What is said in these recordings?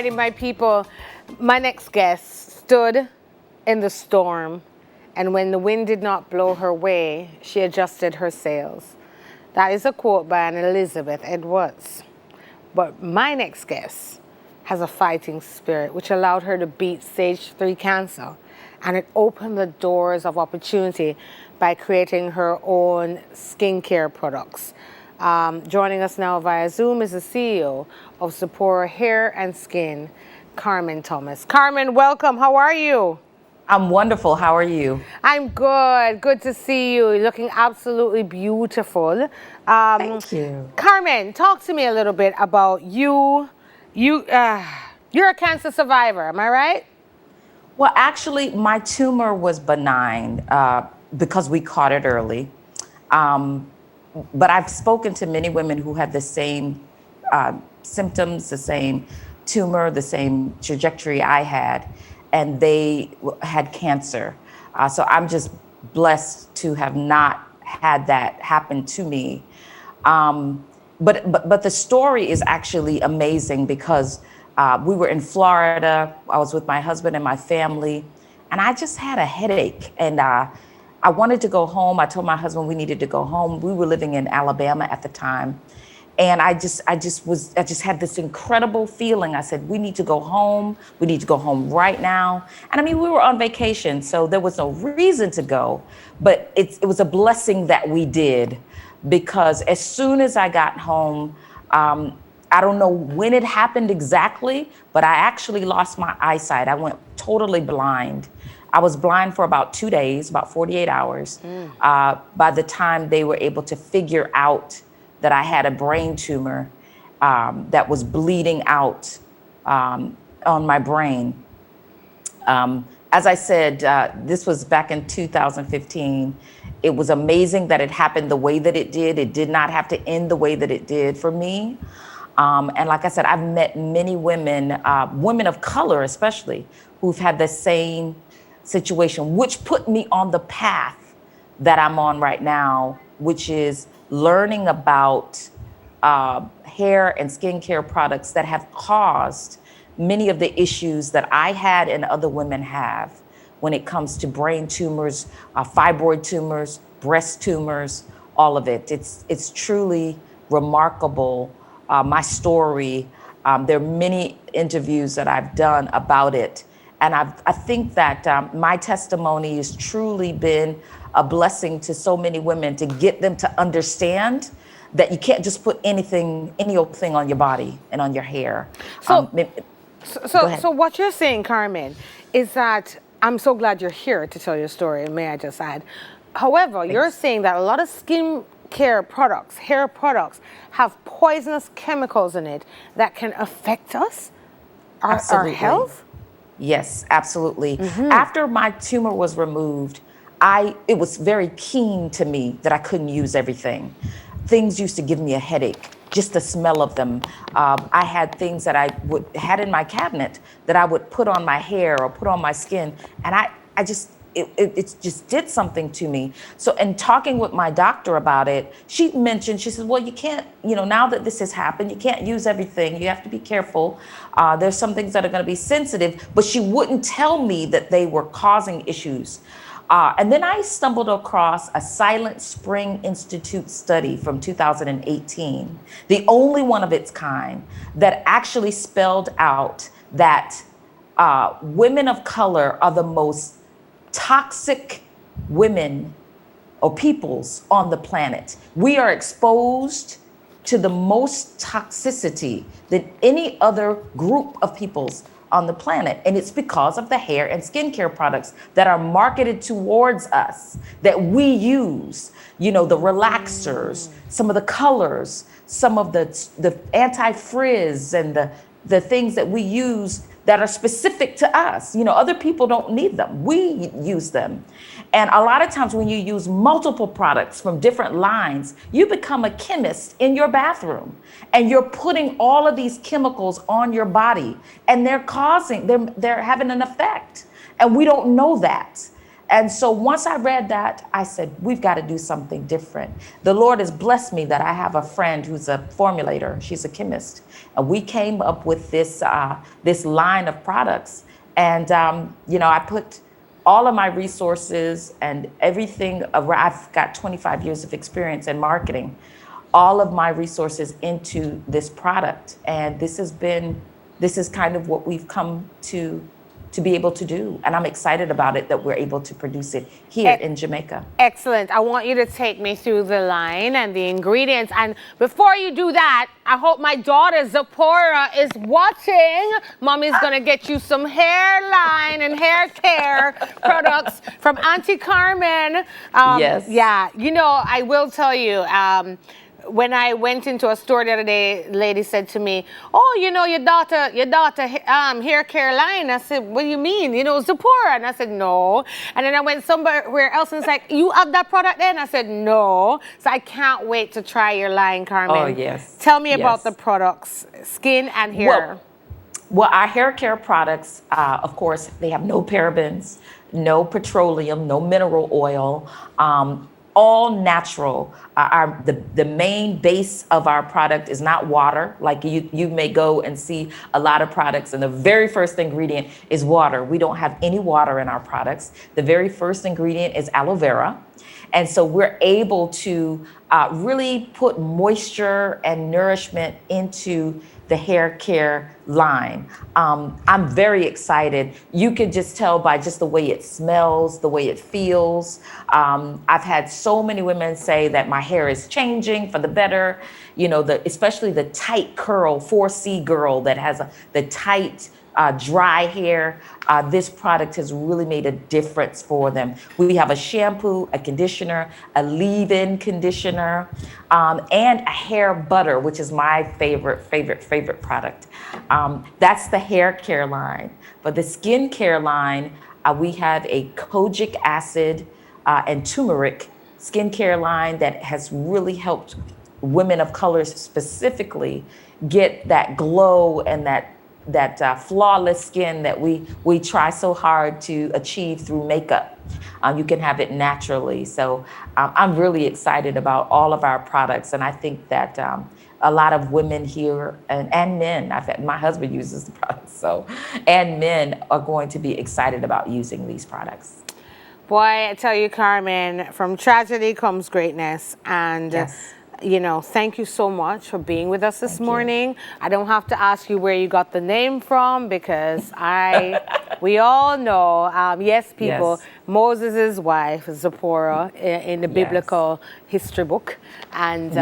righty, my people. My next guest stood in the storm, and when the wind did not blow her way, she adjusted her sails. That is a quote by an Elizabeth Edwards. But my next guest has a fighting spirit, which allowed her to beat stage 3 cancer, and it opened the doors of opportunity by creating her own skincare products. Joining us now via Zoom is the CEO of Suppor Hair and Skin, Carmen Thomas. Carmen, welcome. How are you? I'm wonderful. How are you? I'm good. Good to see you. You're looking absolutely beautiful. Thank you. Carmen, talk to me a little bit about you. You're a cancer survivor, am I right? Well, actually, my tumor was benign because we caught it early. But I've spoken to many women who had the same symptoms, the same tumor, the same trajectory I had, and they had cancer. So I'm just blessed to have not had that happen to me. But the story is actually amazing because we were in Florida. I was with my husband and my family, and I just had a headache. And I wanted to go home. I told my husband we needed to go home. We were living in Alabama at the time. And I just had this incredible feeling. I said, we need to go home. We need to go home right now. And I mean, we were on vacation, so there was no reason to go. But it was a blessing that we did, because as soon as I got home, I don't know when it happened exactly, but I actually lost my eyesight. I went totally blind. I was blind for about 2 days, about 48 hours, by the time they were able to figure out that I had a brain tumor that was bleeding out on my brain. As I said, this was back in 2015. It was amazing that it happened the way that it did. It did not have to end the way that it did for me. And like I said, I've met many women, women of color especially, who've had the same situation, which put me on the path that I'm on right now, which is learning about hair and skincare products that have caused many of the issues that I had and other women have when it comes to brain tumors, fibroid tumors, breast tumors, all of it. It's truly remarkable, my story. There are many interviews that I've done about it. And I think that my testimony has truly been a blessing to so many women, to get them to understand that you can't just put any old thing on your body and on your hair. So what you're saying, Carmen, is that I'm so glad you're here to tell your story, may I just add. However, you're saying that a lot of skincare products, hair products, have poisonous chemicals in it that can affect us, our health? Yes, absolutely. After my tumor was removed, it was very keen to me that I couldn't use everything. Things used to give me a headache, just the smell of them. I had things that I had in my cabinet that I would put on my hair or put on my skin, and it just did something to me. So in talking with my doctor about it, she said, well, you can't, now that this has happened, you can't use everything. You have to be careful. There's some things that are going to be sensitive, but she wouldn't tell me that they were causing issues. And then I stumbled across a Silent Spring Institute study from 2018, the only one of its kind, that actually spelled out that women of color are the most toxic women or peoples on the planet. We are exposed to the most toxicity than any other group of peoples on the planet. And it's because of the hair and skincare products that are marketed towards us, that we use, the relaxers, some of the colors, some of the anti-frizz and the things that we use that are specific to us. Other people don't need them. We use them. And a lot of times when you use multiple products from different lines, you become a chemist in your bathroom, and you're putting all of these chemicals on your body, and they're having an effect. And we don't know that. And so once I read that, I said, we've got to do something different. The Lord has blessed me that I have a friend who's a formulator. She's a chemist. And we came up with this line of products. And, I put all of my resources and everything. I've got 25 years of experience in marketing, all of my resources into this product. And this is kind of what we've come to be able to do. And I'm excited about it that we're able to produce it here in Jamaica. Excellent. I want you to take me through the line and the ingredients. And before you do that, I hope my daughter Suppor is watching. Mommy's going to get you some hairline and hair care products from Auntie Carmen. Yes. Yeah. I will tell you, when I went into a store the other day, the lady said to me, "Oh, your daughter hair care line." I said, "What do you mean? Suppor?" And I said, "No." And then I went somewhere else and it's like, "You have that product then?" I said, "No." So I can't wait to try your line, Carmen. Oh, yes. Tell me about the products, skin and hair. Well, our hair care products, of course, they have no parabens, no petroleum, no mineral oil, all natural. The main base of our product is not water. Like you may go and see a lot of products and the very first ingredient is water. We don't have any water in our products. The very first ingredient is aloe vera. And so we're able to really put moisture and nourishment into the hair care line. I'm very excited. You can just tell by just the way it smells, the way it feels. I've had so many women say that my hair is changing for the better. Especially the tight curl, 4C girl that has the tight, dry hair. This product has really made a difference for them. We have a shampoo, a conditioner, a leave-in conditioner, and a hair butter, which is my favorite product. That's the hair care line. But the skin care line, we have a kojic acid and turmeric skincare line that has really helped women of color specifically get that glow and that flawless skin that we try so hard to achieve through makeup. You can have it naturally. So I'm really excited about all of our products. And I think that a lot of women here and men, my husband uses the products, and men are going to be excited about using these products. Boy, I tell you, Carmen, from tragedy comes greatness. And yes. Thank you so much for being with us this morning. I don't have to ask you where you got the name from because we all know, yes, people, yes. Moses' wife, Suppor, in the biblical history book. And,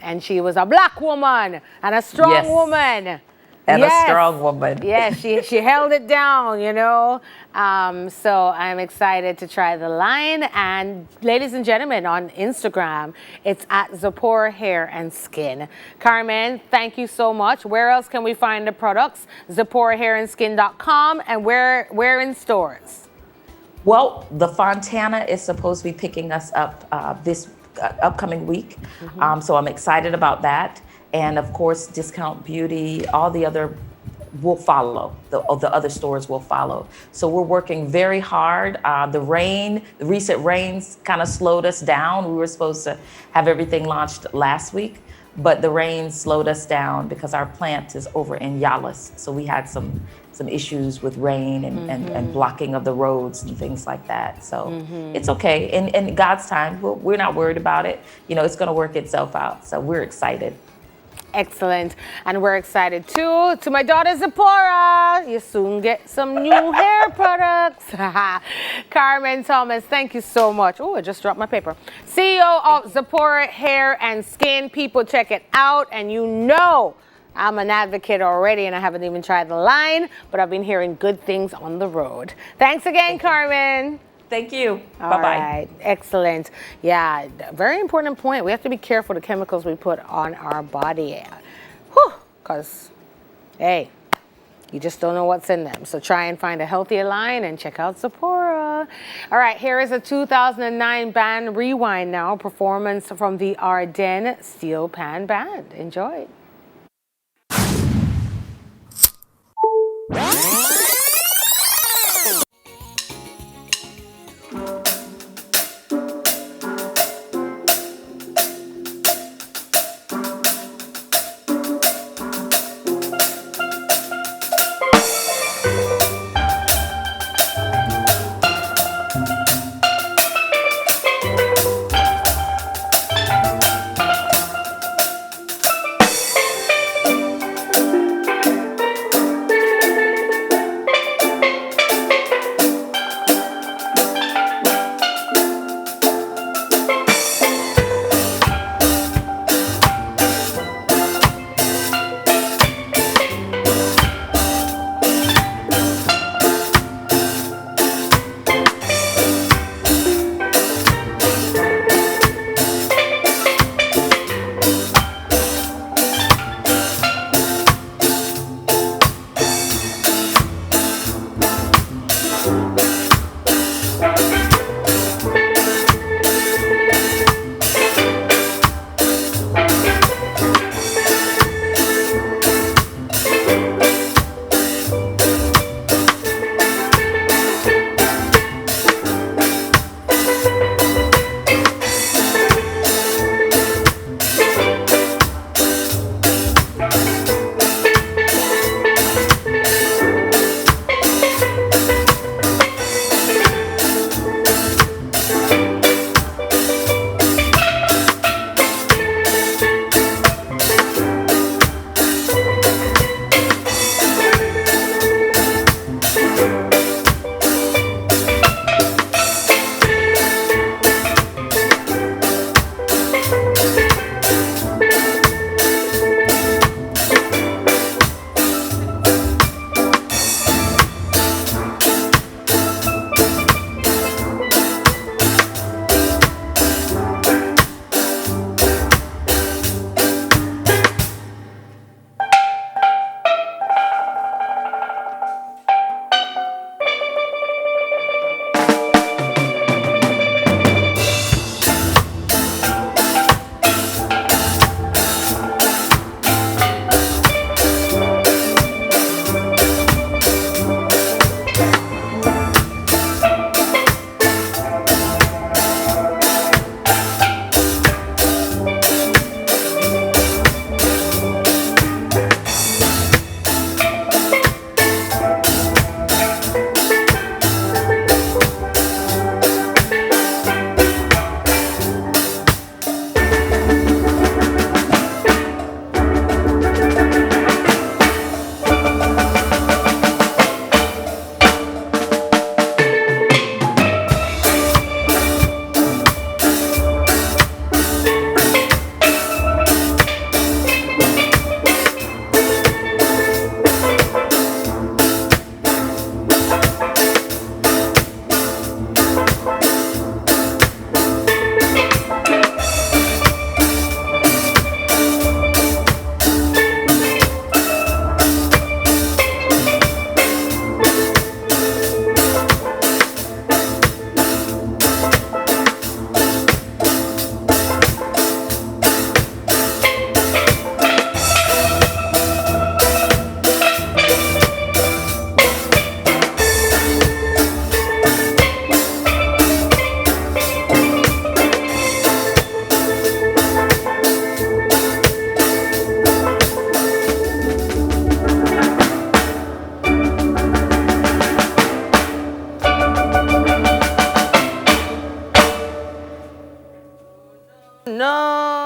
and she was a black woman and a strong woman. And a strong woman. Yes, she held it down, So I'm excited to try the line. And ladies and gentlemen, on Instagram, it's at Suppor Hair and Skin. Carmen, thank you so much. Where else can we find the products? SupporHairandSkin.com, and where in stores? Well, the Fontana is supposed to be picking us up this upcoming week. Mm-hmm. So I'm excited about that. And of course, Discount Beauty, all the other will follow. The other stores will follow. So we're working very hard. The recent rains kind of slowed us down. We were supposed to have everything launched last week, but the rain slowed us down because our plant is over in Yalis. So we had some issues with rain and blocking of the roads and things like that. So it's okay. In God's time, we're not worried about it. It's going to work itself out. So we're excited. Excellent. And we're excited too. To my daughter Suppor, you soon get some new hair products. Carmen Thomas, thank you so much. Oh, I just dropped my paper. CEO of Suppor Hair and Skin. People, check it out. And I'm an advocate already and I haven't even tried the line, but I've been hearing good things on the road. Thanks again, Carmen. Thank you. All Bye-bye. Right. Excellent. Yeah, very important point. We have to be careful the chemicals we put on our body. Because, hey, you just don't know what's in them. So try and find a healthier line and check out Suppor. All right, here is a 2009 band rewind now. Performance from the Ardennes Steel Pan Band. Enjoy. no.